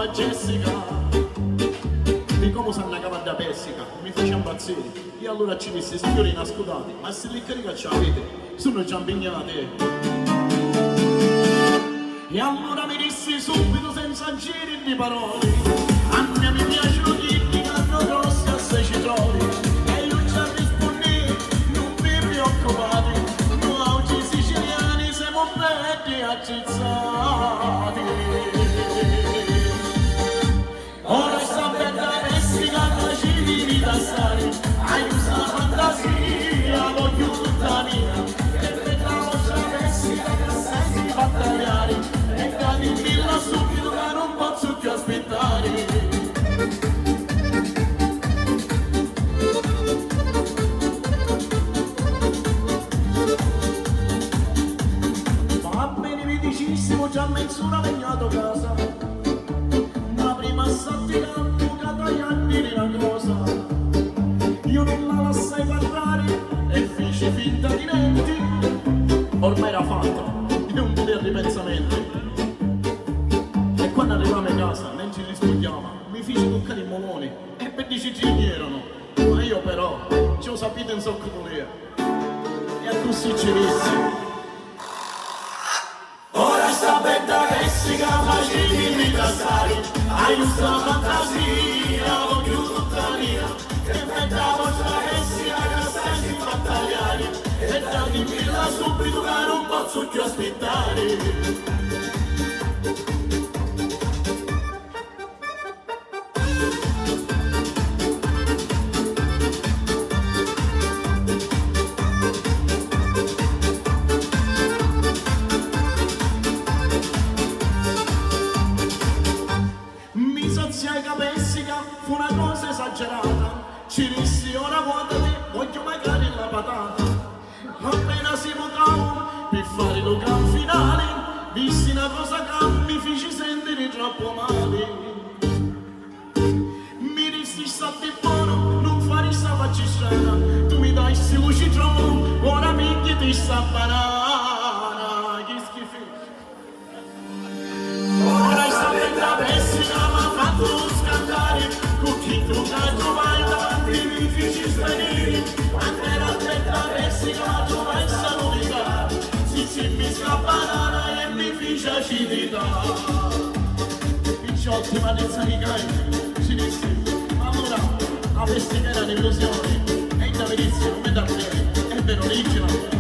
nuova Jessica, di come si annagava da pessica, mi faceva impazzire. E allora ci disse, signorina scusate, ma se le carica ce l'avete, sono già impegnate. E allora mi disse subito senza giri di parole, a me mi piacciono gli che hanno grossi assai citroni. E io già rispondi, non vi preoccupate, noi oggi siciliani siamo belli accezzati. Ora sta bella Messica, ma ci vivi da stare, hai usato fantasia, voglio tutta mia, che per la vostra Messica che sei battagliare, e cadimilla subito che non posso più aspettare. Va bene, vi dicissimo, già mezz'ora vegnato a casa, ma prima sattirando che tagliarmi una cosa. Io non la lasciai parlare e feci finta di niente, ormai era fatta, e non potevo ripensamenti. E quando arrivavamo a casa, mentre rispogliamo, mi feci toccare i moloni e per decigini erano, ma io però ci ho sapito in soccorrere. E a così ci disse, ora sta bella Messica, ma ci vivi da stare, hai questa fantasia, voglio tutta mia, che bella vostra Messica che sei battagliare, e datemi subito che non posso più aspettare. Fu una cosa esagerata, ci dissi ora guardate, voglio magari la patata. Appena si votava per fare lo gran finale, dissi una cosa che mi feci sentire troppo male. Mi dissi state buono, non fare sta faccia strana, tu mi dai sti luci troppo, ora picchiati sta banana. Che schifo. Ora sta bella pessima, ma fatto scandare, con chi tu la trovai davanti mi feci svenire, quando era bella Messica trovai sta novità, si mi scappanava e mi fece acidità. Picciotti malezza di cani, ci disse, ma allora la Messica era un'illusione, e da venisse non mi da bene, è vero, originale.